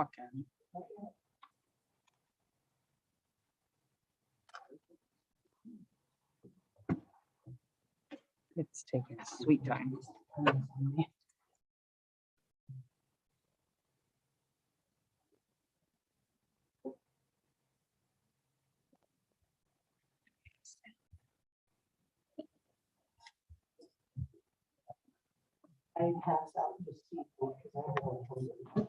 Fucking. It's taking its sweet time. I passed out the seat because I don't want to.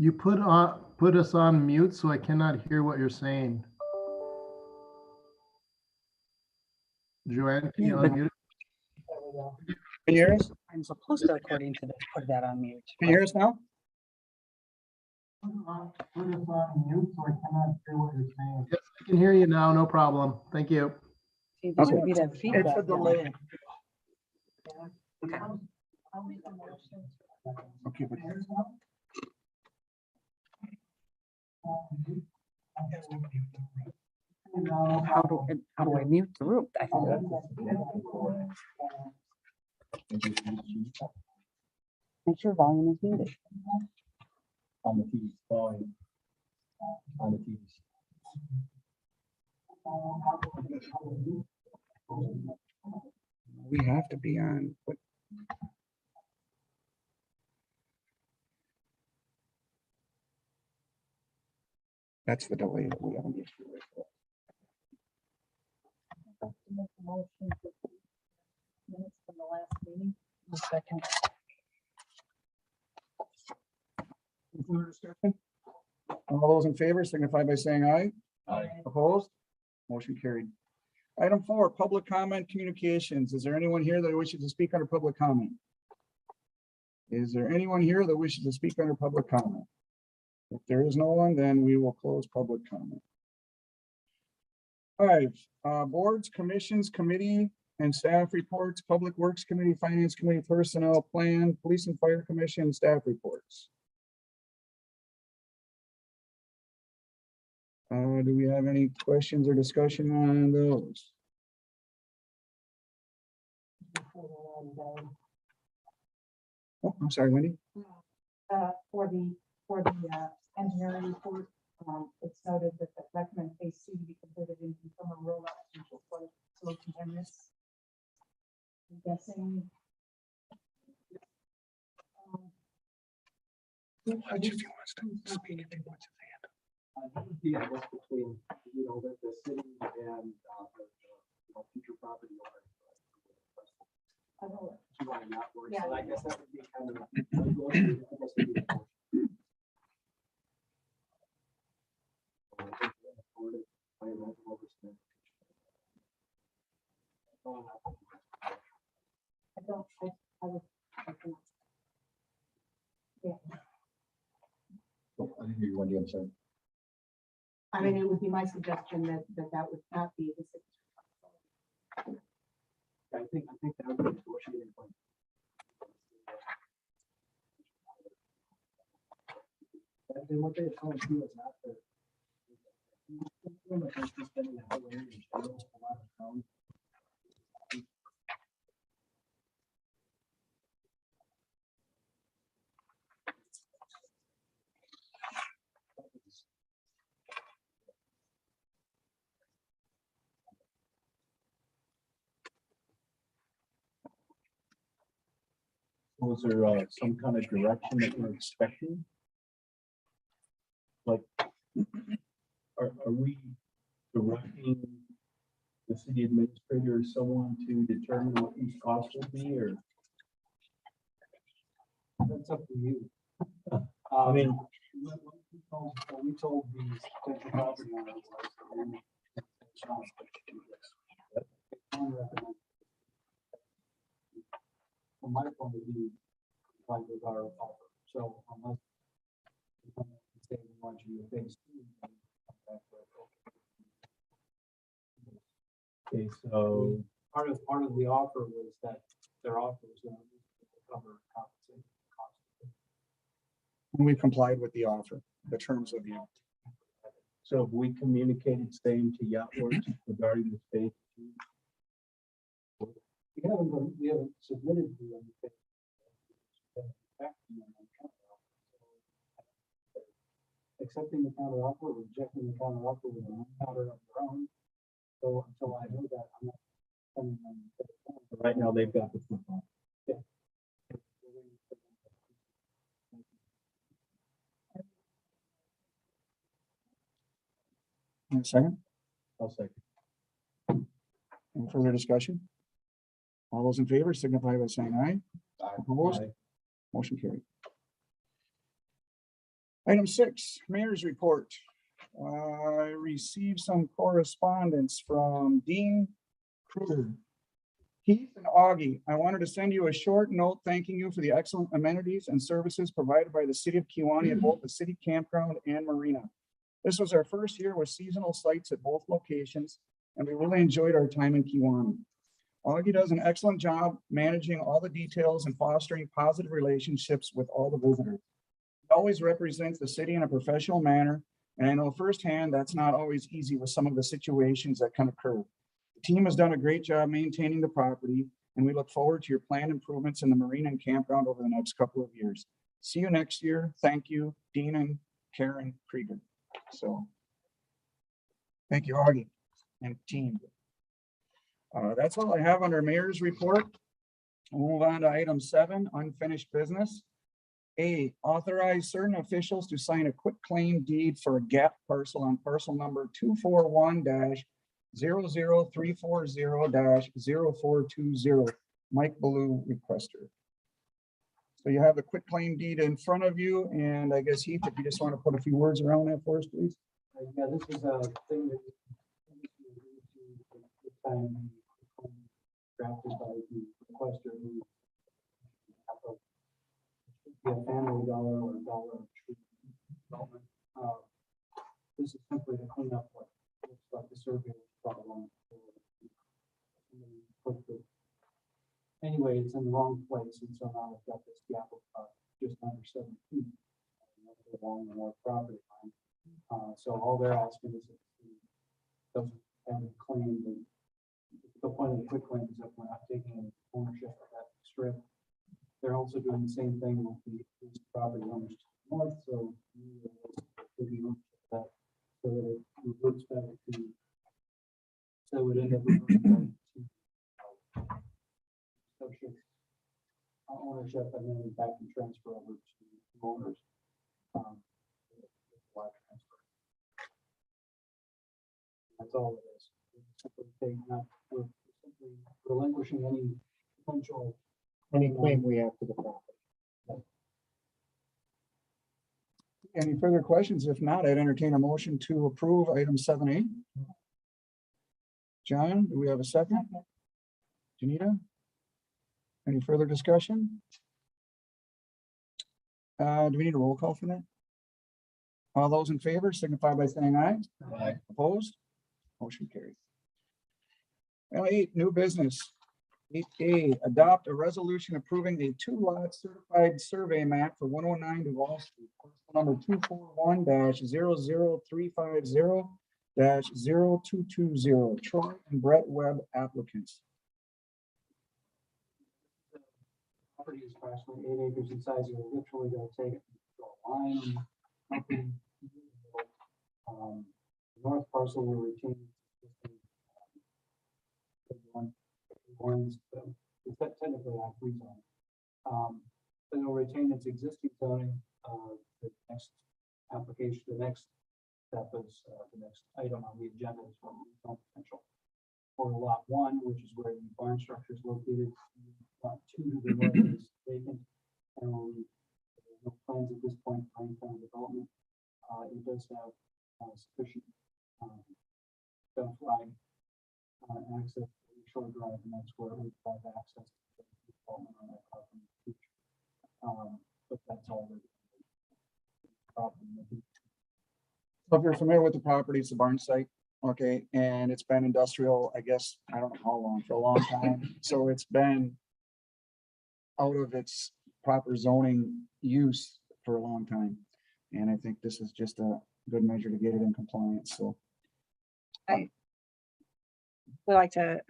You put us on mute, so I cannot hear what you're saying. Joanne, can you Yeah, but- unmute? Can you hear us? I'm supposed to, according to this, put that on mute. Can you hear us now? Put us on mute, so I cannot hear what you're saying. Yes, I can hear you now, no problem. Thank you. See, there Okay. should be that feedback. It's a delay. Okay. Okay, but How do I mute the room? I think make sure volume is muted. On the TV's volume. On the TV's. we have to be on. But that's the delay that we have an issue with. Minutes from the last meeting. A second. Further discussion? All those in favor signify by saying aye. Aye. Opposed? Motion carried. Item 4, public comment communications. Is there anyone here that wishes to speak under public comment? Is there anyone here that wishes to speak under public comment? If there is no one, then we will close public comment. 5, boards, commissions, committee, and staff reports, Public Works Committee, Finance Committee, Personnel Plan, Police and Fire Commission, staff reports. Do we have any questions or discussion on those? Oh, I'm sorry, Wendy. For the engineering report, it's noted that the recommend phase 2 to be completed in summer rollout potential for slow contaminants. I'm guessing. If he wants to speak, if he wants his hand. Yeah, that's between, you know, the city and, the future property owner. I know You want to not work, Yeah. so I guess that would be kind of. I guess would be a motion. I imagine overspend. I would. Yeah, Oh, I didn't hear you, Wendy, I'm sorry. I mean, it would be my suggestion that would not be the city. I think that would be a negotiating point. And what they're trying to do is not the. Spending the whole area in general, a lot of towns. Was there some kind of direction that we're expecting? Like, are we directing the city administrator or someone to determine what these costs will be, or? That's up to you. I mean, What we told the potential property owners was that we would- From my point of view, like with our offer, so unless we come and say we want you to phase two, then come back with, okay, so, part of the offer was that their offer was going to cover compensation costs. And we complied with the offer, the terms of the offer. so have we communicated same to Yacht Works regarding the phase two? We haven't submitted the anything. Back to you on the counter offer. So, accepting the counter offer, or rejecting the counter offer with a counter of their own. So until I know that, I'm not sending them. Right now, they've got the football. In a second, I'll second. any further discussion? All those in favor signify by saying aye. Opposed? Aye. Motion carried. Item 6, mayor's report. I received some correspondence from Dean Kruger. Keith and Augie, I wanted to send you a short note thanking you for the excellent amenities and services provided by the city of Kewaunee at both the city campground and marina. This was our first year with seasonal sites at both locations, and we really enjoyed our time in Kewaunee. Augie does an excellent job managing all the details and fostering positive relationships with all the visitors. He always represents the city in a professional manner, and I know firsthand that's not always easy with some of the situations that can occur. The team has done a great job maintaining the property, and we look forward to your planned improvements in the marina and campground over the next couple of years. See you next year. Thank you, Dean and Karen Krieger. So, thank you, Augie and team. That's all I have under mayor's report. We'll move on to item 7, unfinished business. A, authorize certain officials to sign a quitclaim deed for a gap parcel on parcel number 241-00340-0420. Mike Baloo requester. So you have the quitclaim deed in front of you, and I guess Heath, if you just want to put a few words around that for us, please. Yeah, this is a thing that time drafted by the requester who be a family dollar or dollar tree development. This is simply to clean up what looks like the survey problem. Anyway, it's in the wrong place, and so now I've got this gap of just under 7 feet along the north property line. So all they're asking is if it doesn't have a claim, the point of the quick claim is that we're not taking any ownership of that strip. They're also doing the same thing with the property owners to the north, so we will taking ownership of that, so that it reverts back to, so it ended up reverting back to subject ownership, and then back and transfer over to owners. Lot transfer. That's all it is. We're simply relinquishing any potential. Any claim we have to the property. Any further questions? If not, I'd entertain a motion to approve item 7A. John, do we have a second? Janita? Any further discussion? Do we need a roll call for that? All those in favor signify by saying aye. Aye. Opposed? Motion carried. Now 8, new business. 8A, adopt a resolution approving a 2-lot certified survey map for 109 Duval Street, parcel number 241-00350-0220, Troy and Brett Webb applicants. Property is approximately 8 acres in size. You're literally going to take it, draw a line. The north parcel will retain ones, it's technically a free zone. it'll retain its existing zoning. The next application, the next step is, the next item on the agenda is for rezone potential. For lot one, which is where the barn structure is located, lot two to the north is vacant. And there's no plans at this point for any kind of development. It does have sufficient gun flag access to the shore drive, and that's where we have access to the development on that property in the future. But that's all the property. So if you're familiar with the property, it's a barn site, okay, and it's been industrial, I guess, I don't know how long, for a long time. So it's been out of its proper zoning use for a long time. And I think this is just a good measure to get it in compliance, so. Would like to,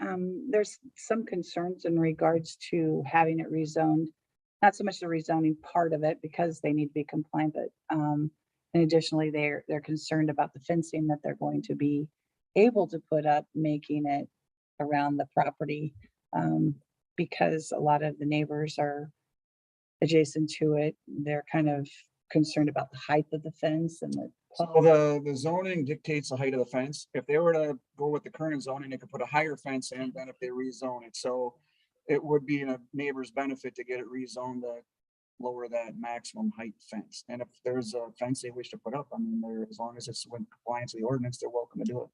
there's some concerns in regards to having it rezoned. Not so much the rezoning part of it because they need to be compliant, but, and additionally, they're concerned about the fencing that they're going to be able to put up, making it around the property. Because a lot of the neighbors are adjacent to it. They're kind of concerned about the height of the fence and the. So the zoning dictates the height of the fence. If they were to go with the current zoning, they could put a higher fence in than if they rezone it. So it would be in a neighbor's benefit to get it rezoned to lower that maximum height fence. And if there's a fence they wish to put up, I mean, they're, as long as it's in compliance with the ordinance, they're welcome to do it.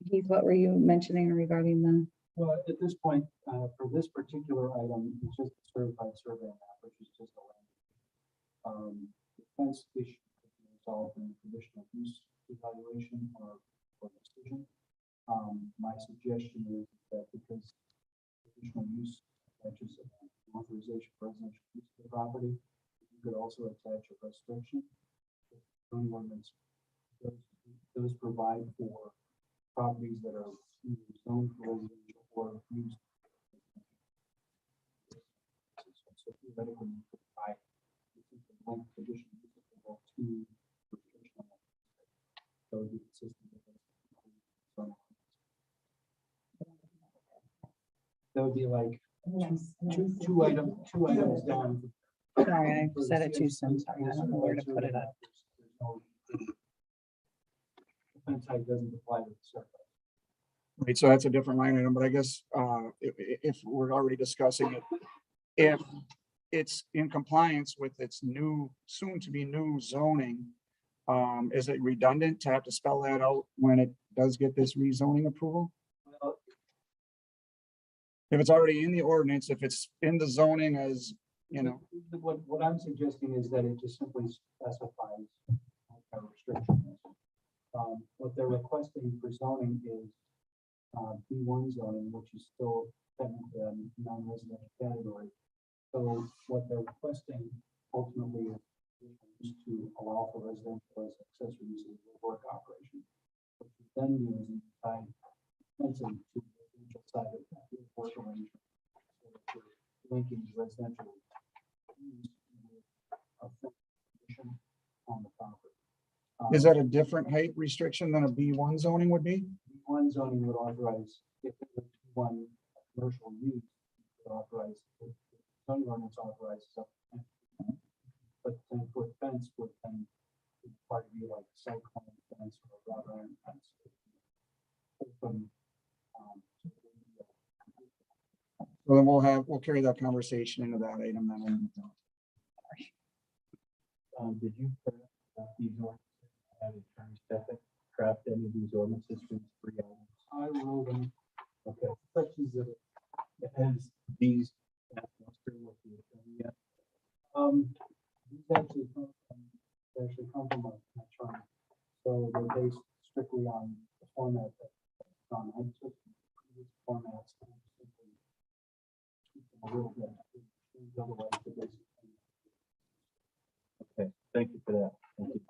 Heath, what were you mentioning regarding the? Well, at this point, for this particular item, it's just a certified survey map, which is just a land. The fence issue can be resolved in conditional use evaluation or decision. My suggestion is that because conditional use attaches an authorization for residential use of the property, you could also attach a restriction. The zoning ordinance does provide for properties that are either zoned for residential or used. So theoretically, you could buy one condition to restriction. So it would be consistent with this. That would be like two items down. Sorry, I said it too soon. Sorry, I don't know where to put it up. The fence height doesn't apply to the surface. Right, so that's a different line item, but I guess if we're already discussing it, if it's in compliance with its new, soon to be new zoning, is it redundant to have to spell that out when it does get this rezoning approval? Well, If it's already in the ordinance, if it's in the zoning as, you know, what I'm suggesting is that it just simply specifies what a restriction is. What they're requesting for zoning is B1 zoning, which is still technically a non-residential category. So what they're requesting ultimately is to allow for residential as accessory use of the work operation. What you then do is you tie fencing to the residential side of that work arrangement. So that you're linking residential use with a fence condition on the property. is that a different height restriction than a B1 zoning would be? One zoning would authorize, if it was one commercial use, it would authorize, the zoning ordinance authorizes up to 10 feet. But 10-foot fence would then require to be like a cyclone fence or a wrought iron fence. Open, So then we'll carry that conversation into that item then. Did you craft these ordinances? Have attorneys craft any of these ordinances for these three items? I wrote them, Okay, sections of it. has these passed muster with the attorney yet? These actually come from my attorney. So they're based strictly on the format that, I took previous formats and simply tweaked them a little bit. Otherwise, they're basically. Okay, thank you for that. Thank you.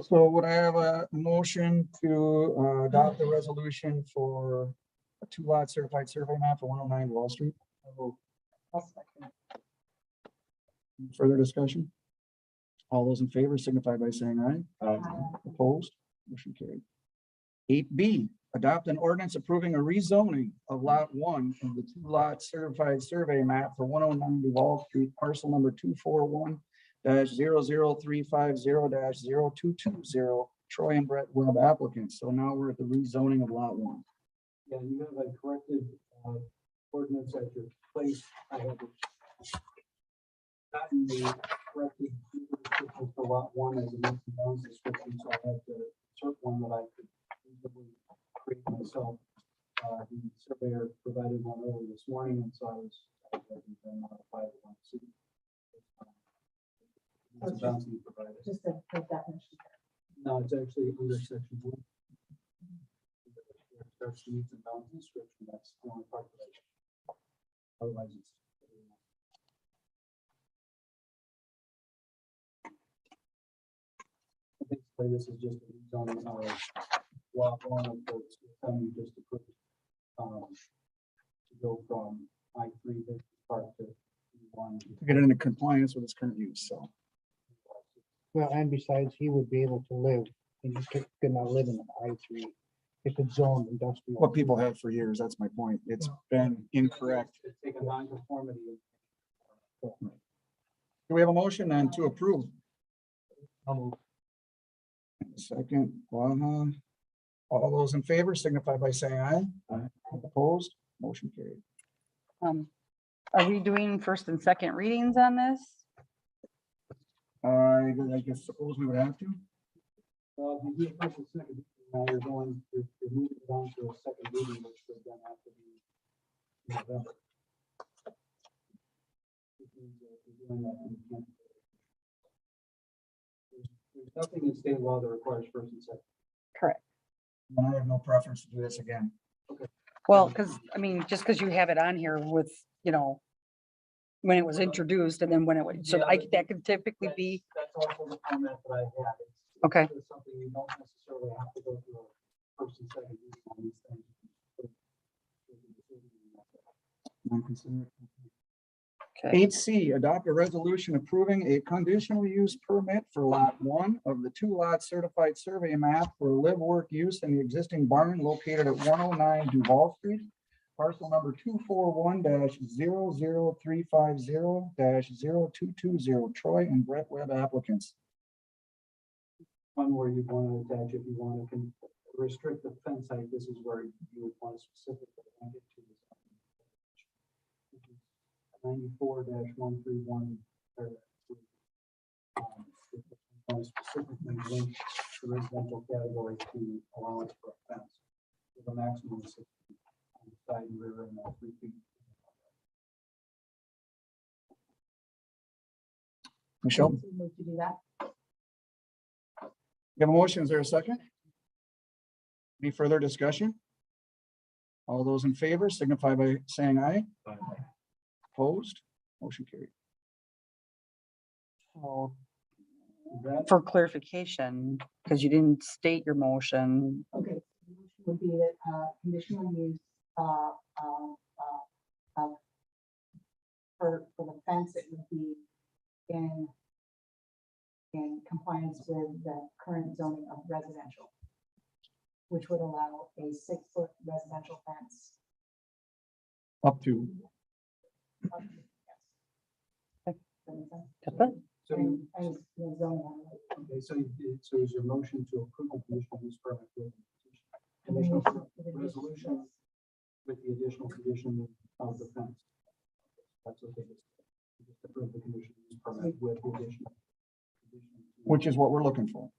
So would I have a motion to adopt the resolution for a 2-lot certified survey map for 109 Wall Street? Further discussion? All those in favor signify by saying aye. Opposed? Motion carried. 8B, Adopt an ordinance approving a rezoning of lot 1 of the 2-lot certified survey map for 109 Duval Street, parcel number 241-00350-0220, Troy and Brett Webb applicants. So now we're at the rezoning of lot 1. Yeah, you have a corrected ordinance at your place. I have gotten the corrected description for lot 1 as a mixed and bounds description, so I had to insert one that I could easily create myself. The surveyor provided one earlier this morning, and so I was modified one. So, Okay. bounds he provided. Just the definition. No, it's actually under section 1. Starts the needs and bounds description. That's the only part that I. Otherwise, it's. Basically, this is just a zoning of lot 1 of the time you just approved. To go from I3 this part to 1. To get it into compliance with its current use, so. Well, and besides, he would be able to live, and he could not live in an I3 if it's zoned industrial. What people have for years, that's my point. It's been incorrect. It's taken non-conformity. Do we have a motion then to approve? Second, Guaha. All those in favor signify by saying aye. Aye. Opposed, motion carried. Are we doing first and second readings on this? I guess suppose we would have to. If you do a second, now you're moving it on to a second reading, which would then have to be November. Which means that if you're doing that, then you can't. There's nothing in state law that requires first and second. Correct. And I have no preference to do this again. Well, because, I mean, just because you have it on here with, you know, when it was introduced and then when it was, so that could typically be, That's also the format that I have. It's Okay. It's something you don't necessarily have to go through a first and second reading on these things. okay, 8C, adopt a resolution approving a conditional use permit for lot 1 of the 2-lot certified survey map for live work use in the existing barn located at 109 Duval Street, parcel number 241-00350-0220, Troy and Brett Webb applicants. One where you want to attach, if you want to restrict the fence height, this is where you would want to specifically link it to this. 94-131. Specifically link the residential category to allowance for a fence with a maximum of 6 feet on the side and rear and 3 feet. Michelle, Move to do that. you have a motion. Is there a second? Any further discussion? All those in favor signify by saying aye. Opposed, motion carried. so That for clarification, because you didn't state your motion, Okay, the motion would be that conditional use for the fence, it would be in compliance with the current zoning of residential, which would allow a 6-foot residential fence. Up to, up to- yes. That makes sense? that's it. so And the zoning on it. okay, so is your motion to approve the conditional use permit with conditional resolution with the additional condition of the fence? That's okay. Just approve the conditional use permit with the additional. which is what we're looking for.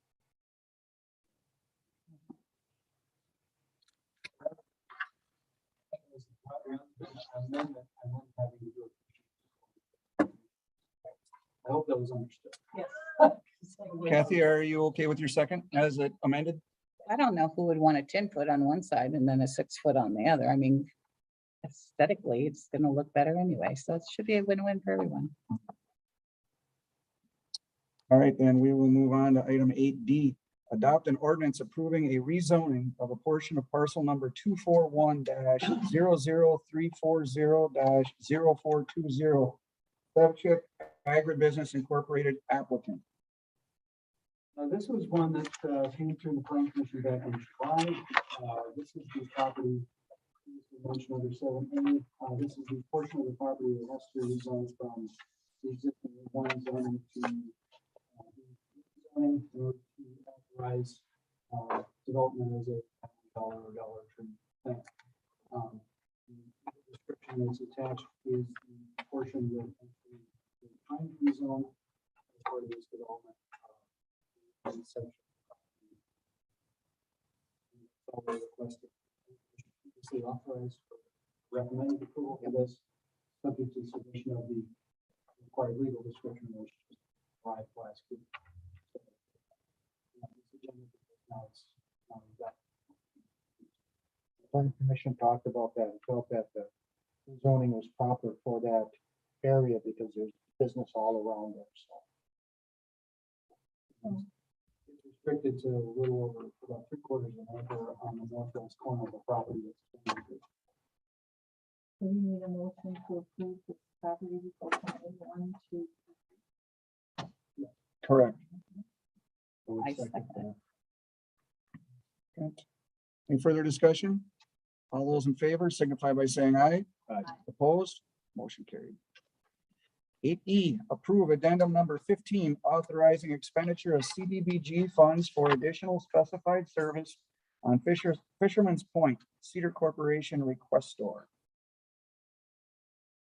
I hope that was understood. Yes. Kathy, are you okay with your second as it amended? I don't know who would want a 10-foot on one side and then a 6-foot on the other. I mean, aesthetically, it's gonna look better anyway, so it should be a win-win for everyone. All right, then we will move on to item 8D. Adopt an ordinance approving a rezoning of a portion of parcel number 241-00340-0420. Subject Agribusiness Incorporated applicant. This was one that came through the plan commission back in July. This is the property previously mentioned under 7A. This is the portion of the property that has to be rezoned from the existing one zoning to zoning in order to authorize development as a dollar tree thing. The description that's attached is the portion that actually is trying to rezone as part of this development. Section. So we requested previously authorized recommended approval for this, subject to submission of the required legal description, which is arrived last week. So, this agenda, now it's we've got The planning commission talked about that and felt that the zoning was proper for that area because there's business all around there, so. It's restricted to a little over about 3/4 of an acre on the northwest corner of the property. Do you need a motion to approve this property from A1 to? Correct. I second. Okay. Any further discussion? All those in favor signify by saying aye. Aye. Opposed? Motion carried. 8E, approve addendum number 15, authorizing expenditure of CDBG funds for additional specified service on Fisherman's Point, Cedar Corporation request store.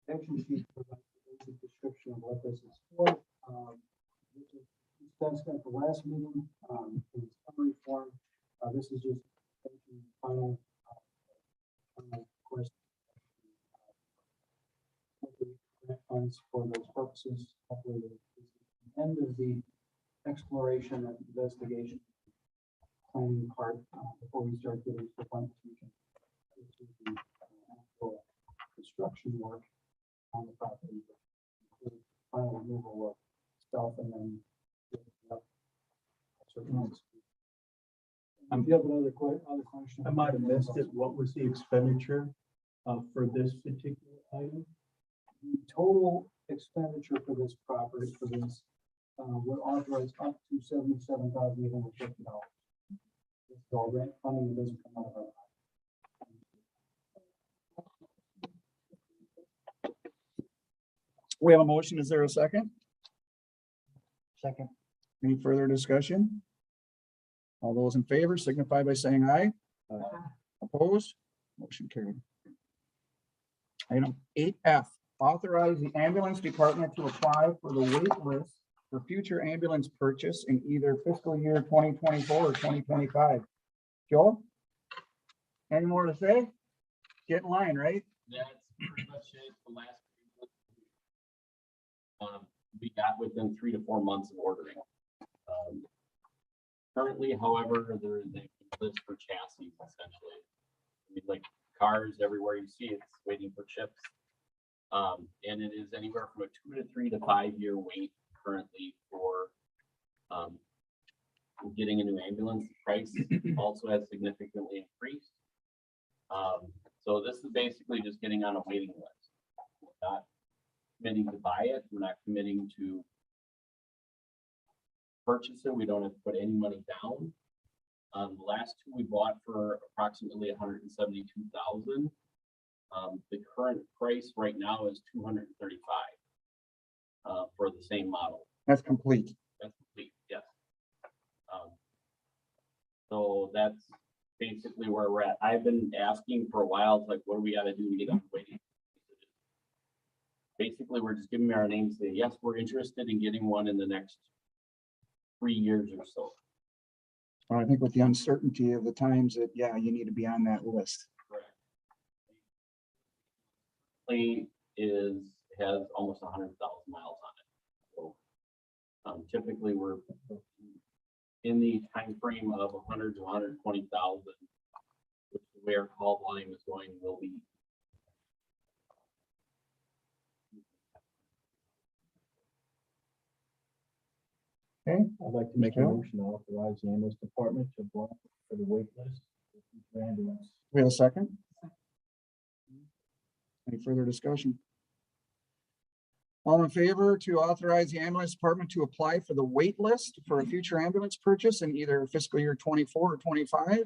Action sheet provides a basic description of what this is for. This is discussed at the last meeting in summary form. This is just final request. Funds for those purposes. Hopefully, this is the end of the exploration and investigation planning part before we start getting to the point we can get to the actual construction work on the property. Include final removal of stuff and then up certain ones. Do you have another question? I might have missed it. What was the expenditure for this particular item? The total expenditure for this property, for this, we're authorized up to $77,850. It's all rent funding, it doesn't come out of our. We have a motion. Is there a second? Second. Any further discussion? All those in favor signify by saying aye. Opposed? Motion carried. Item 8F, authorize the ambulance department to apply for the wait list for future ambulance purchase in either fiscal year 2024 or 2025. Joel? Any more to say? Get in line, right? That's pretty much it. The last we got within 3 to 4 months of ordering. Currently, however, there is a list for chassis essentially. I mean, like cars everywhere you see, it's waiting for chips. And it is anywhere from a 2 to 3 to 5 year wait currently for getting a new ambulance. The price also has significantly increased. So this is basically just getting on a waiting list. We're not committing to buy it. We're not committing to purchase it. We don't have to put any money down. The last two we bought for approximately $172,000. The current price right now is $235 for the same model. That's complete. That's complete, yes. So that's basically where we're at. I've been asking for a while, it's like, what do we gotta do to get on the waiting? Basically, we're just giving our names, say, yes, we're interested in getting one in the next 3 years or so. I think with the uncertainty of the times that, yeah, you need to be on that list. Correct. Plane has almost 100,000 miles on it. So typically we're in the time frame of 100 to 120,000, which the way our call volume is going will be. Okay, I'd like to make a motion to authorize the ambulance department to apply for the wait list for ambulance. we have a second. Any further discussion? All in favor to authorize the ambulance department to apply for the wait list for a future ambulance purchase in either fiscal year 24 or 25?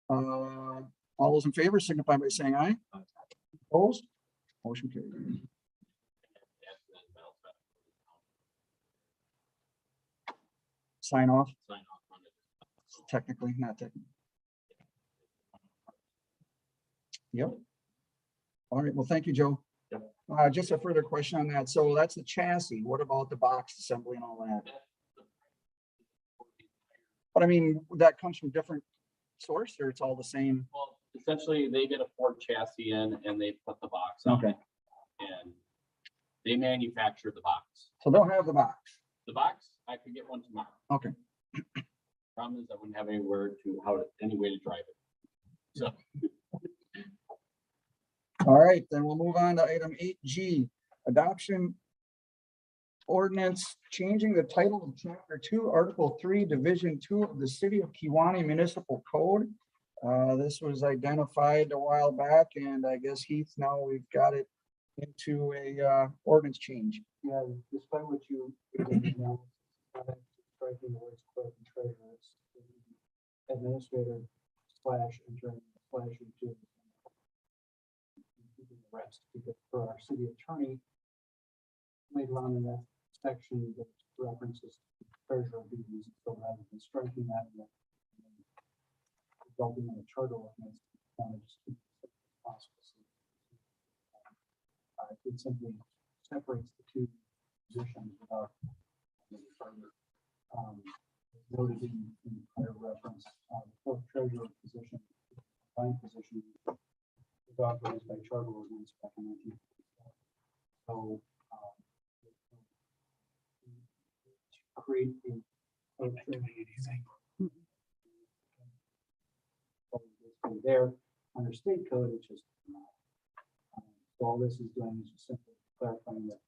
All those in favor signify by saying aye. Opposed? Motion carried. Sign off, Sign off on it. technically, not technically. Yep. All right, well, thank you, Joe. Yep. Just a further question on that. So that's the chassis. What about the box assembly and all that? But I mean, that comes from different source or it's all the same? Well, essentially, they get a Ford chassis in and they put the box on Okay. it. And they manufacture the box. So they'll have the box. The box, I could get one tomorrow. Okay. Problem is I wouldn't have any way to drive it. So, All right, then we'll move on to item 8G, adoption ordinance changing the title of chapter 2, article 3, division 2 of the city of Kewaunee Municipal Code. This was identified a while back and I guess Heath, now we've got it into a ordinance change. Yeah, despite what you striking the words clerk and treasurer, it's administrator slash intern slash into the rest, because for our city attorney, later on in that section, that references treasurer duties, so rather than striking that and resulting in a charter ordinance, just keep it as possible. So, it simply separates the two positions without any further noted in prior reference. Clerk treasurer position, line position was authorized by charter ordinance back in 1954. So to create the clerk treasurer there under state code, it's just so all this is doing is just simply clarifying that.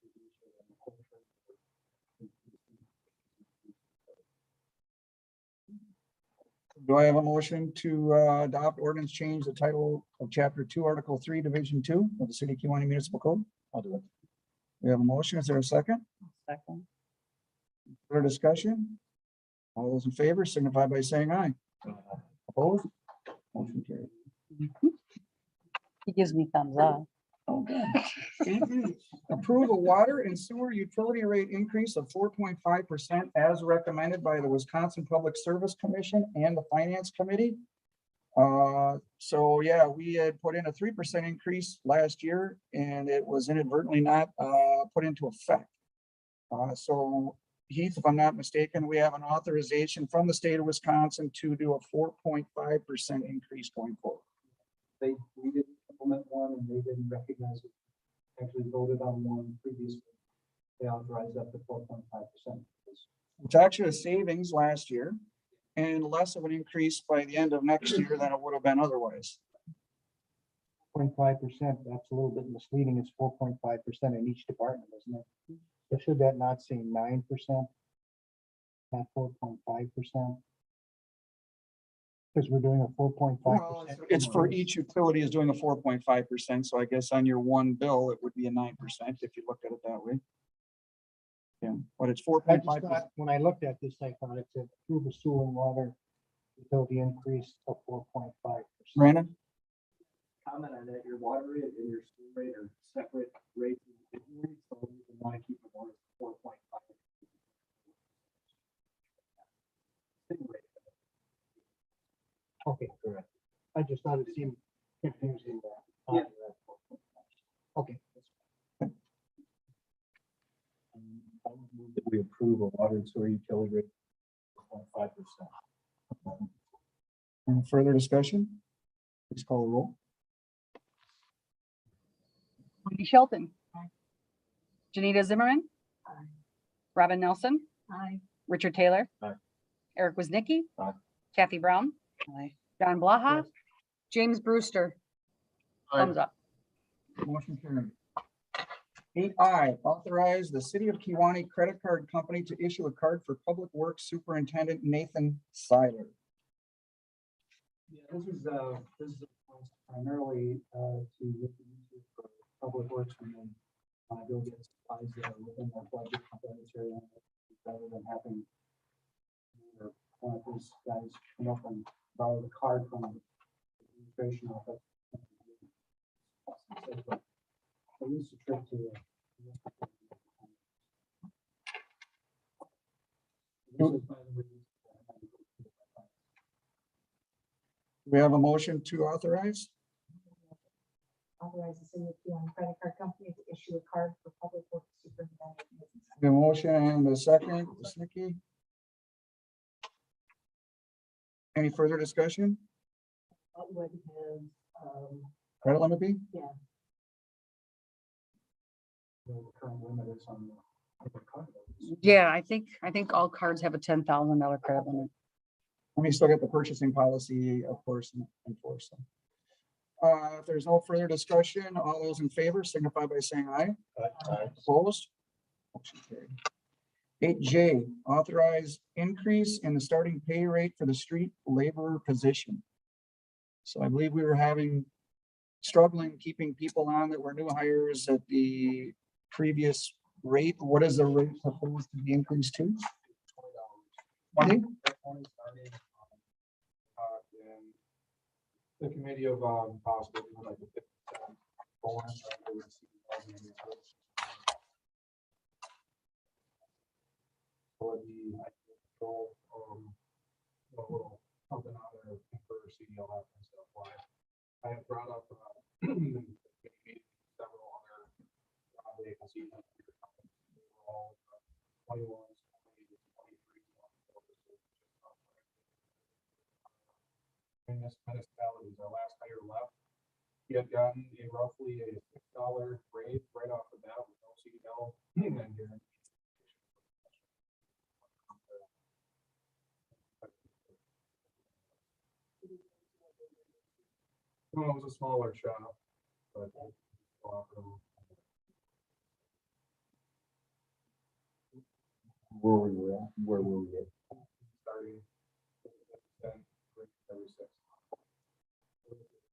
Do I have a motion to adopt ordinance change the title of chapter 2, article 3, division 2 of the city of Kewaunee Municipal Code? I'll do it. We have a motion. Is there a second? Second. Further discussion? All those in favor signify by saying aye. Opposed? Motion carried. He gives me thumbs up. Oh, good. Approve a water and sewer utility rate increase of 4.5% as recommended by the Wisconsin Public Service Commission and the Finance Committee. So yeah, we had put in a 3% increase last year and it was inadvertently not put into effect. So Heath, if I'm not mistaken, we have an authorization from the state of Wisconsin to do a 4.5% increase going forward. We did implement one and they didn't recognize it. Actually voted on one previously. They authorized up to 4.5%. It's actually a savings last year and less of an increase by the end of next year than it would have been otherwise. 0.5%, that's a little bit misleading. It's 4.5% in each department, isn't it? So should that not say 9%? Not 4.5%? Because we're doing a 4.5%. Well, it's for each utility is doing a 4.5%. So I guess on your one bill, it would be a 9% if you looked at it that way. Yeah, but it's 4.5%. When I looked at this, I thought it said approve a sewer and water utility increase of 4.5%. Brandon? Comment on that, your water rate and your sewer rate are separate rates. So we want to keep it on 4.5. Okay, correct. I just thought it seemed confusing. Yeah. Okay. I would move that we approve a water and sewer utility rate of 5%. Any further discussion? Please call the roll. Wendy Shelton. Janita Zimmerman. Robin Nelson. Richard Taylor. Aye. Eric Woznicki. Aye. Kathy Brown. Aye. John Blaha. James Brewster. Aye. Thumbs up. Motion carried. 8I, authorize the city of Kewaunee Credit Card Company to issue a card for Public Works Superintendent Nathan Seiler. Yeah, this is primarily to look into for public works and then when I go get supplies that are within their budget, budgetary limit, rather than having one of those guys come up and borrow the card from the administration office. At least a trip to. We have a motion to authorize. Authorize the city of Kewaunee credit card company to issue a card for public works superintendent. The motion and the second, Ms. Nikki. Any further discussion? What would his, Credit limit be? The current limit is on the card. Yeah, I think all cards have a $10,000 credit limit. We still get the purchasing policy, of course, enforced. If there's no further discussion, all those in favor signify by saying aye. Opposed? Motion carried. 8J, authorize increase in the starting pay rate for the street laborer position. So I believe we were struggling keeping people on that were new hires at the previous rate. What is the rate proposed to be increased to? $20. The committee of possible like a 50% bonus. For the a little something on there for CDL and stuff. Why I have brought up several other vacancies. All 21, 23. Municipalities, our last hire left, he had gotten roughly a $6 raise right off the bat with no CDL and guaranteed. Well, it was a smaller shop, but Where were we at? starting 10, every 6.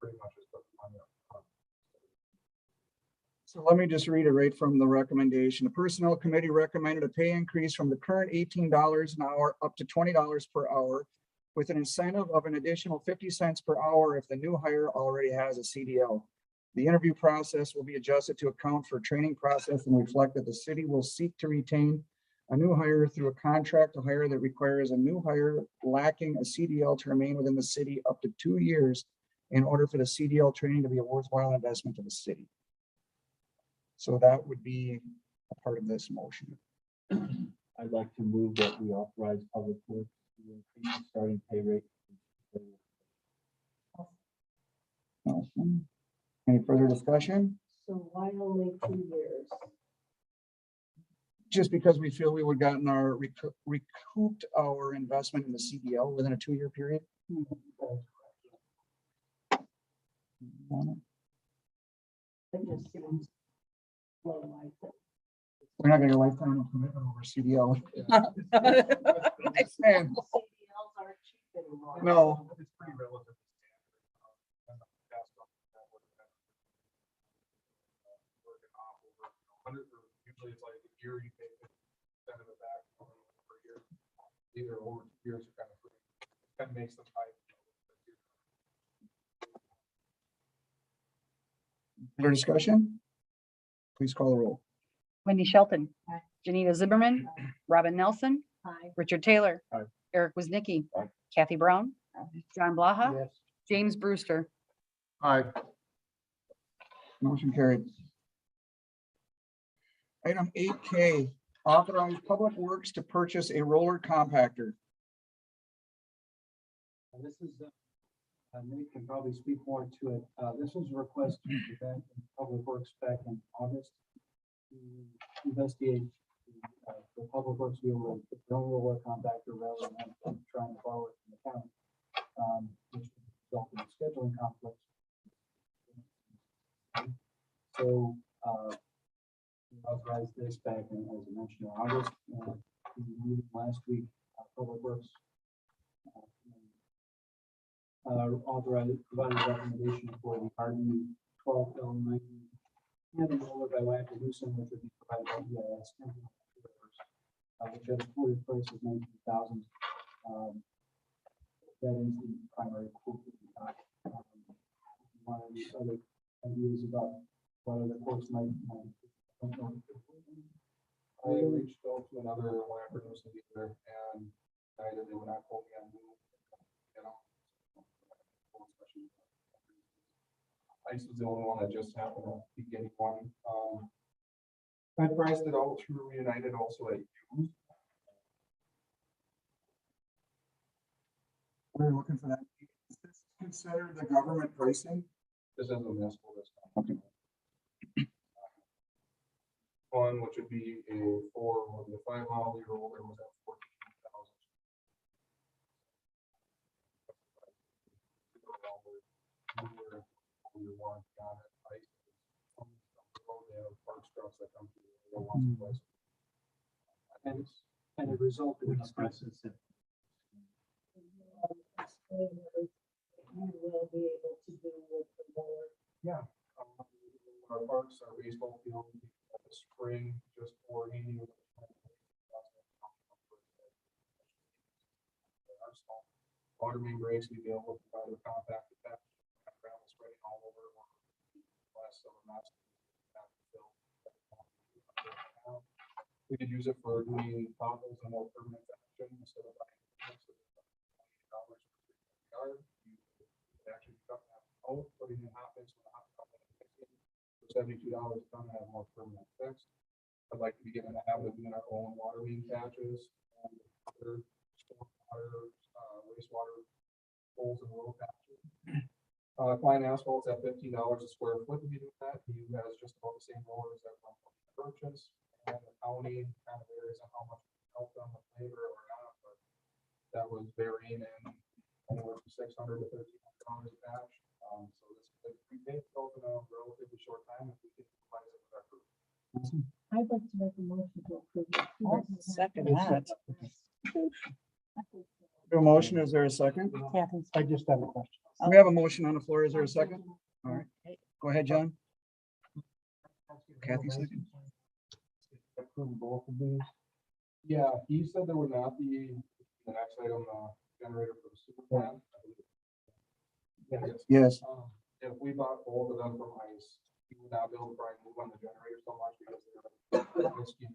Pretty much just put the money up front. So let me just read it right from the recommendation. The Personnel Committee recommended a pay increase from the current $18 an hour up to $20 per hour with an incentive of an additional 50 cents per hour if the new hire already has a CDL. The interview process will be adjusted to account for training process and reflect that the city will seek to retain a new hire through a contract to hire that requires a new hire lacking a CDL to remain within the city up to 2 years in order for the CDL training to be a worthwhile investment to the city. So that would be a part of this motion. I'd like to move that we authorize public works to increase the starting pay rate. Awesome. Any further discussion? So why only 2 years? Just because we feel we would gotten our recouped our investment in the CDL within a 2-year period. It just seems low life. We're not gonna get a lifetime commitment over CDL. CDLs aren't cheap anymore. No. It's pretty relative. Usually it's like a year you pay 50% of it back per year. Either over 2 years are kind of free. Kind of makes them high. Further discussion? Please call the roll. Wendy Shelton. Aye. Janita Zimmerman. Robin Nelson. Aye. Richard Taylor. Aye. Eric Woznicki. Aye. Kathy Brown. John Blaha. Yes. James Brewster. Aye. Motion carried. Item 8K, authorize Public Works to purchase a roller compactor. This is, Nate can probably speak more to it. This was a request to prevent Public Works back in August to investigate the Public Works be able to put their own roller compactor rather than trying to borrow it from the county, which would result in scheduling conflicts. So, we authorized this back in, as I mentioned, in August, we meeting last week, Public Works authorized, provided a recommendation for the RD 12L90 And the roller by Lac Lucen, which would be provided by EIS. Which has quoted price of 19,000. That is the primary quote that we got. One of the other ideas about what other quotes might. I reached out to another Lac Lucen dealer and decided they would not quote me on new. Ice was the only one that just happened to be getting one. I priced it out through United also at used. We're looking for that. Is this considered the government pricing? This is a municipal discount. Okay. One, which would be a 5 model year older, was at 14,000. And the result of this process. You will be able to do with the board. Yeah. Our parks, our baseball field, the spring, just for heating. Water main breaks, we'd be able to provide a compact attach, gravel spreading all over. Last summer, not. We could use it for doing potholes and more permanent action instead of buying. $20 per yard. You could actually cut that out, putting in hot mix with a hot top and fixing for $72 a ton to have more permanent fixed. I'd like to be getting a habit of doing our own water main patches and other stormwater, wastewater holes and road patches. Klein Asphalt's at $15 a square foot to be doing that. He has just about the same rollers that one purchase. And the county kind of varies on how much help them with labor or not, but that was varying in anywhere from $600 to $1,300 a patch. So this could be paid for in a relatively short time if we can provide it with our crew. I'd like to make a motion to approve. Second that. A motion, is there a second? Kathy. I just have a question. We have a motion on the floor. Is there a second? All right. Go ahead, John. Kathy, second. Approve both of these. Yeah, he said there would not be the next item, generator for the super plant. Yes. If we bought both of them from ICE, we would not be able to probably move on the generator so much because they're risky.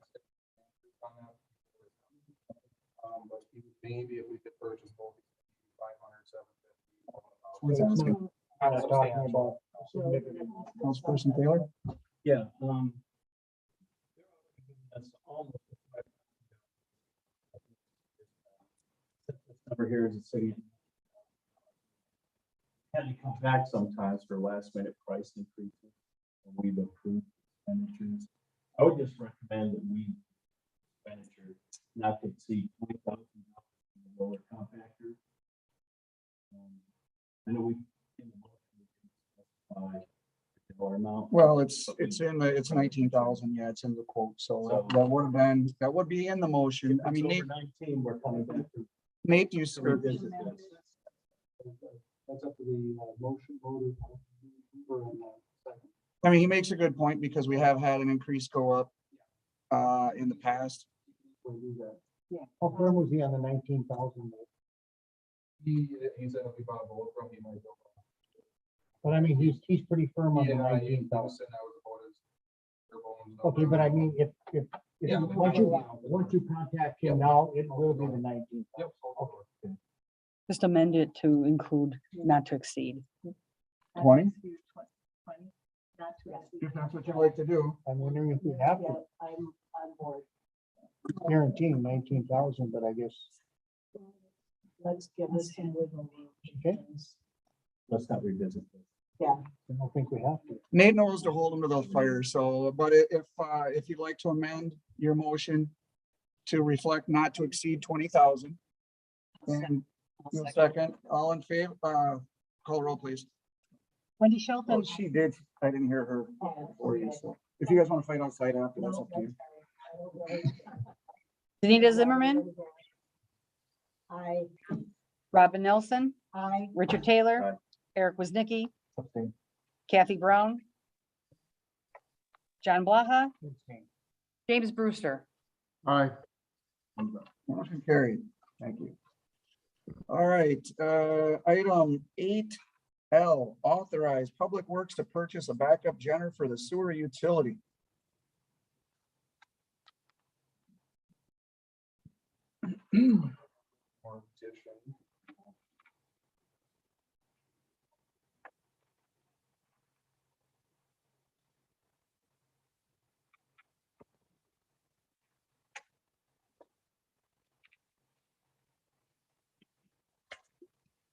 But maybe if we could purchase both, 500, 750. I'm not talking about. Councilperson Taylor? Yeah, that's almost. Over here is the city. Had to come back sometimes for last minute price increases. And we've approved expenditures. I would just recommend that we expenditure not to exceed $20,000 in the roller compactor. I know we. Dollar amount. Well, it's in the, it's 19,000. Yeah, it's in the quote. So that would have been, that would be in the motion. I mean, Nate, 19, we're coming back to. Nate, you, That's up to the motion voted. I mean, he makes a good point because we have had an increase go up in the past. How firm was he on the 19,000? He said if we bought both from him, he might go. But I mean, he's pretty firm on the Yeah, 19,000. that was about his. their bones. Okay, but I mean, if Yeah, once you contact him now, it will be the 19,000. Yep. Just amend it to include not to exceed. 20? Not to exceed. If that's what you like to do. I'm wondering if we have to Yeah, I'm on board. guaranteeing 19,000, but I guess, Let's give us some wiggle room. Okay. Let's not revisit this. Yeah. I don't think we have to. Nate knows to hold him to the fire. So, but if you'd like to amend your motion to reflect not to exceed 20,000. And you'll second, all in favor, call roll, please. Wendy Oh, Shelton, she did. I didn't hear her before you. So if you guys want to fight outside after, that's up to you. Danita Zimmerman, I, Robin Nelson, Richard Taylor, Aye. Eric Woznicki, Okay. Kathy Brown, John Blaha, Abstain. James Brewster. Aye. Motion carried. Thank you. All right, item 8L, authorize Public Works to purchase a backup generator for the sewer utility. Or petition.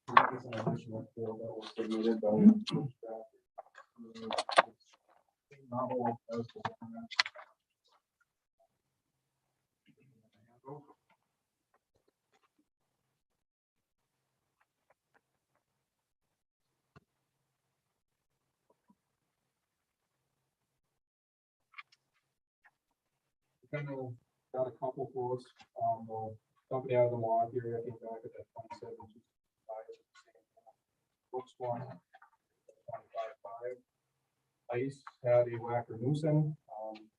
This is an additional bill that was submitted by novel as the one. Kind of got a couple quotes, the company out of the law here, I think back at that 27. Brooks one, 25.5. Ice had a Wacker Newson,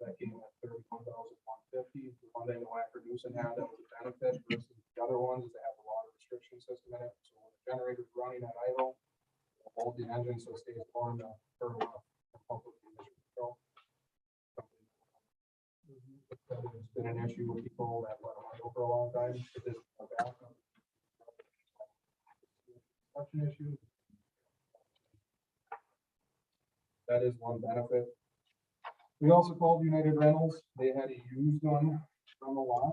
that came at 31,150. The one thing the Wacker Newson had that was a benefit versus the other ones is they have a water restriction system in it, so when the generator's running at idle, it'll hold the engine so it stays warm to turn off and pump up the emission control. It's been an issue with people that let them idle for a long time. It is a backup. Such an issue. That is one benefit. We also called United Rentals. They had a used one from the lot.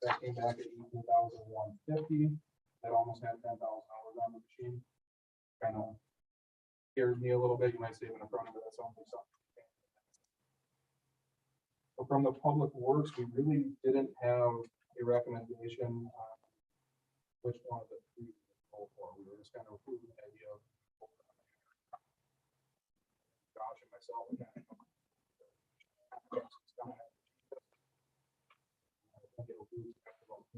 That came back at 18,150. That almost had 10,000 hours on the machine. Kind of scares me a little bit. You might save in the front of it. That's only something. But from the Public Works, we really didn't have a recommendation on which one of the three to go for. We were just kind of approving the idea of Josh and myself. I think it'll be about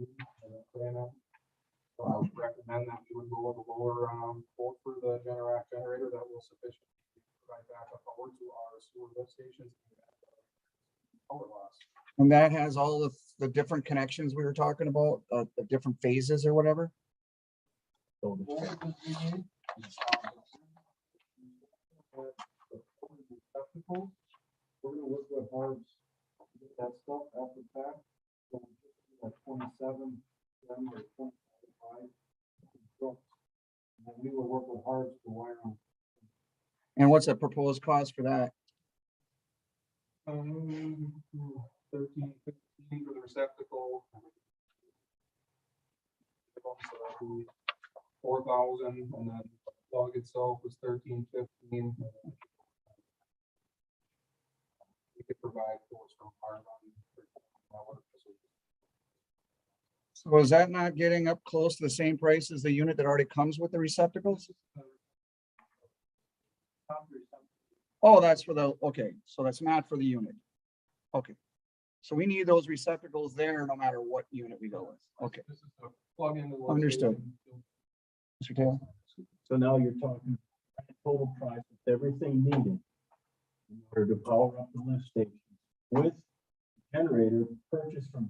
so I would recommend that you would go with a lower quote for the generator that will sufficiently provide backup power to our sewer lift stations. Power loss. And that has all of the different connections we were talking about, the different phases or whatever. So the receptacles, we're gonna work with Harbs to get that stuff after the fact. So like 27, then or 25. And then we will work with Harbs to wire them. And what's the proposed cost for that? 13, 15 for the receptacle. So that'd be 4,000, and then the plug itself was 13, 15. We could provide quotes from Harbs. So is that not getting up close to the same price as the unit that already comes with the receptacles? Oh, that's for the, okay, so that's not for the unit. Okay. So we need those receptacles there no matter what unit we go with. Okay, This is the plug in. understood. Mr. Taylor? So now you're talking total price with everything needed in order to power up the lift station with generator purchased from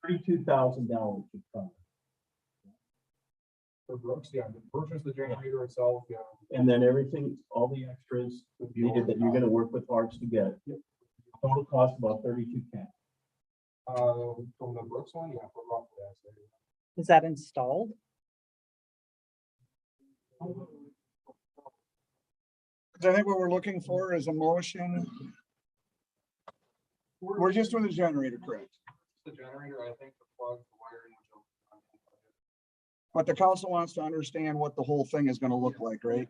$32,000 to cover. For Brooks, yeah, the purchase the generator itself, yeah. And then everything, all the extras needed that you're gonna work with Arts to get. Total cost about 32K. From the Brooks one, yeah, for roughly, I'd say. Is that installed? I think what we're looking for is a motion. We're just doing the generator, correct? The generator, I think the plug, the wiring, which will. But the council wants to understand what the whole thing is gonna look like, right?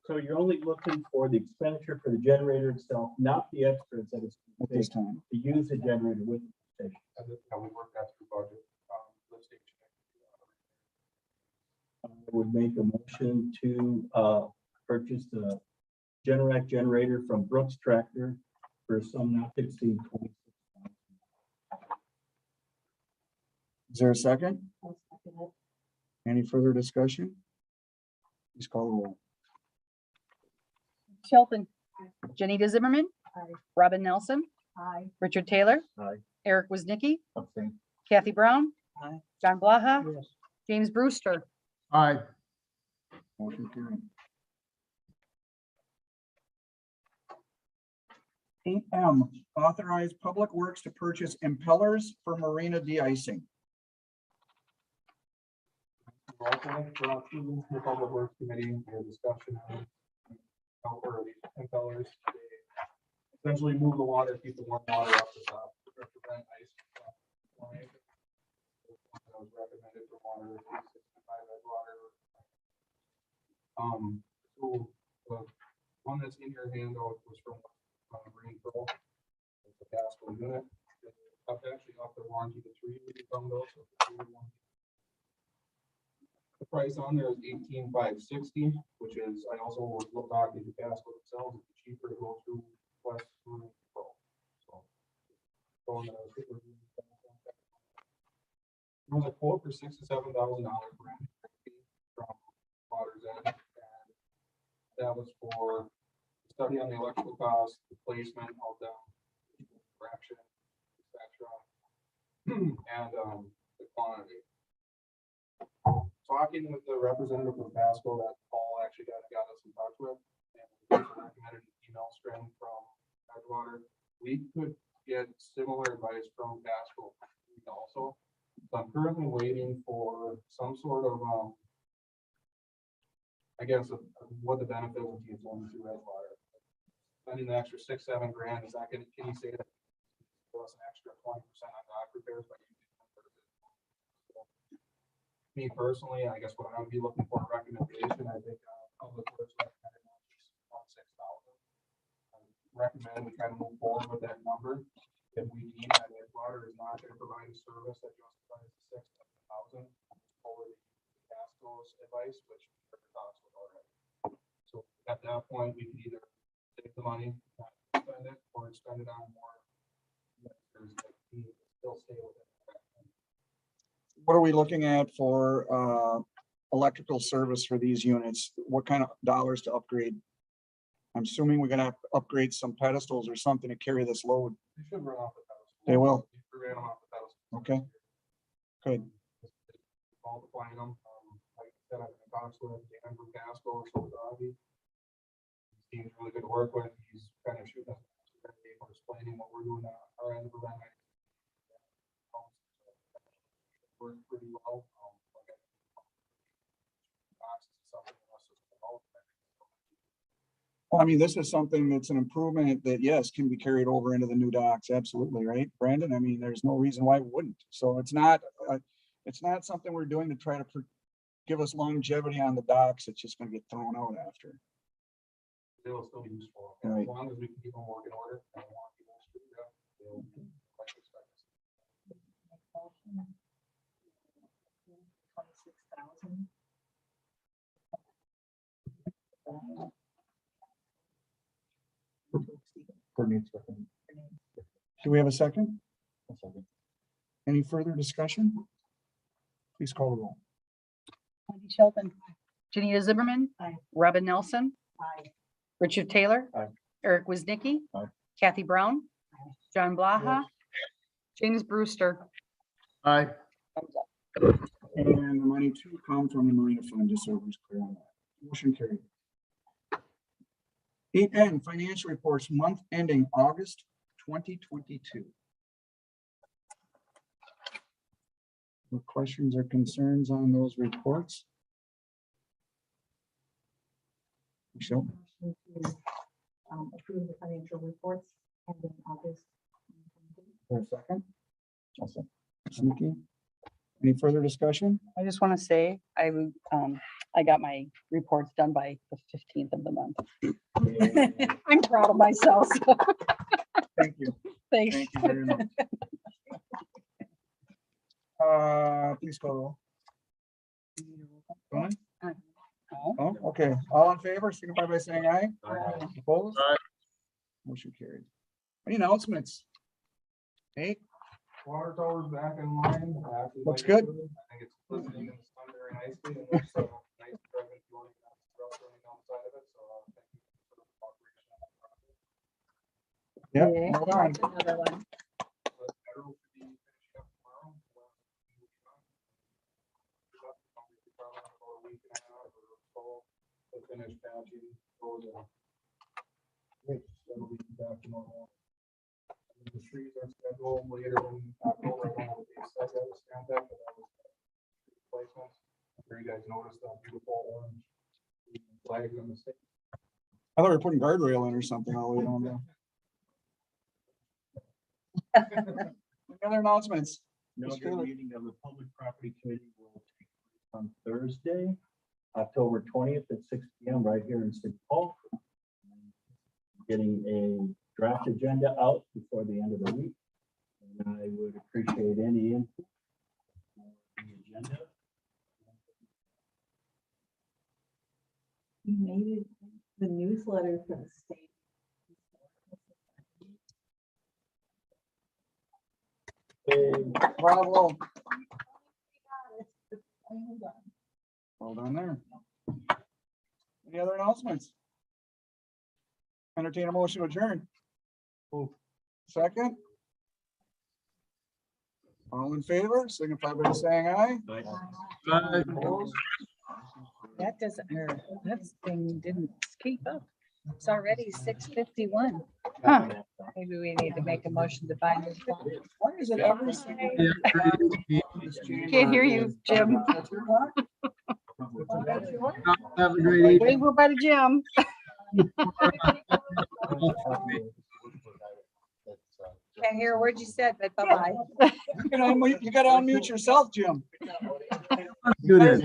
So you're only looking for the expenditure for the generator itself, not the extras that is At this time. to use the generator with the station. And that's how we work that through budget. Lift station. I would make a motion to purchase the Generac generator from Brooks Tractor for a sum not to exceed 26,000. Is there a second? Any further discussion? Please call the roll. Shelton. Janita Zimmerman. Aye. Robin Nelson. Aye. Richard Taylor. Aye. Eric Woznicki. Abstain. Kathy Brown. Aye. John Blaha. Yes. James Brewster. Aye. Motion carried. 8M, authorize Public Works to purchase impellers for marina de-icing. Also, brought to the Public Works Committee, we had discussion on or these impellers. They essentially move the water, keep the warm water off the top, to prevent ice from forming. That was recommended for water, 365 water. So the one that's in your handout was from Marine Pro. It's a Casco unit. Up actually up the warranty to 3 years from those. So the 3-year warranty. The price on there is $18,560, which is, I also was talking to Casco themselves, it's cheaper to go through West Marine Pro. So. Going to super. There was a quote for $67,000 brand from Water's Edge. And that was for study on the electrical cost, the placement of the fraction, etc. And the quantity. Talking with the representative from Pasco that Paul actually got us in touch with, and we recommended an email string from Edgewater. We could get similar advice from Pasco also. So I'm currently waiting for some sort of, I guess, what the benefit would be of going through Edgewater. Spending the extra $6-7 grand, is that can you say that plus an extra 20% on dock repairs, but you me personally, I guess what I would be looking for a recommendation, I think, Public Works recommended on $6,000. I recommend we try to move forward with that number. If we deem that Edgewater is not going to provide a service that justifies the $6,000 over the Casco's advice, which we talked about already. So at that point, we can either take the money, spend it, or spend it on more. Still stay with it. What are we looking at for electrical service for these units? What kind of dollars to upgrade? I'm assuming we're gonna have to upgrade some pedestals or something to carry this load. They should run off the pedestal. They will. We ran them off the pedestal. Okay. Good. Multiplying them, like I said, I've been talking with Dan from Casco, so Doggy. He seems really good to work with. He's kind of shooting us, we're explaining what we're doing on our end of the event. Works pretty well. Well, I mean, this is something that's an improvement that, yes, can be carried over into the new docks. Absolutely, right, Brandon? I mean, there's no reason why it wouldn't. So it's not something we're doing to try to give us longevity on the docks. It's just going to get thrown out after. They will still be useful. Right. As long as we can keep them working order. I don't want people to screw it up. They'll quite expect us. 26,000. Do we have a second? Any further discussion? Please call the roll. Wendy Shelton. Janita Zimmerman. Aye. Robin Nelson. Aye. Richard Taylor. Aye. Eric Woznicki. Aye. Kathy Brown. John Blaha. James Brewster. Aye. Thumbs up. And the money to come from the Marina Fund, just so everyone's clear on that. Motion carried. 8N, financial reports, month ending August 2022. No questions or concerns on those reports? Michelle, Motion to approve the financial reports ending August. for a second? Nikki, any further discussion? I just want to say, I got my reports done by the 15th of the month. I'm proud of myself. So Thank you. thanks. Thank you very much. Please call the roll. Go on. Oh, Oh, okay. All in favor, signify by saying aye. Aye. Opposed? Motion carried. Any announcements? Hey, Water tower's back in line. Actually, Looks like I good. said, I think it's listening in the sun very nicely and there's nice driving, running down the side of it. So thank you for the Yep, Yeah, hold on. that's another one. But federal should be finishing up tomorrow. Probably about a week and a half or so to finish patching those. That'll be back to normal. And the trees are scheduled later in October. I don't know what they said that was contact, but that was replacements. I'm sure you guys noticed that beautiful orange flags on the state. I thought we were putting guardrail in or something all the way down there. Any other announcements? No, Mr. your Taylor. meeting of the Public Property Committee will take place on Thursday, October 20th at 6 p.m. right here in St. Paul. Getting a draft agenda out before the end of the week. And I would appreciate any input for the agenda. You made it the newsletter for the state. Bravo. Well done there. Any other announcements? Entertain a motion to adjourn. Second? All in favor, signify by saying aye. Opposed? That doesn't, that thing didn't keep up. It's already 6:51. Huh. Maybe we need to make a motion to buy new phone. Why is it every single? Can't hear you, Jim. Have a great evening. We will by the gym. Can't hear a word you said, but bye-bye. You gotta unmute yourself, Jim. Do this.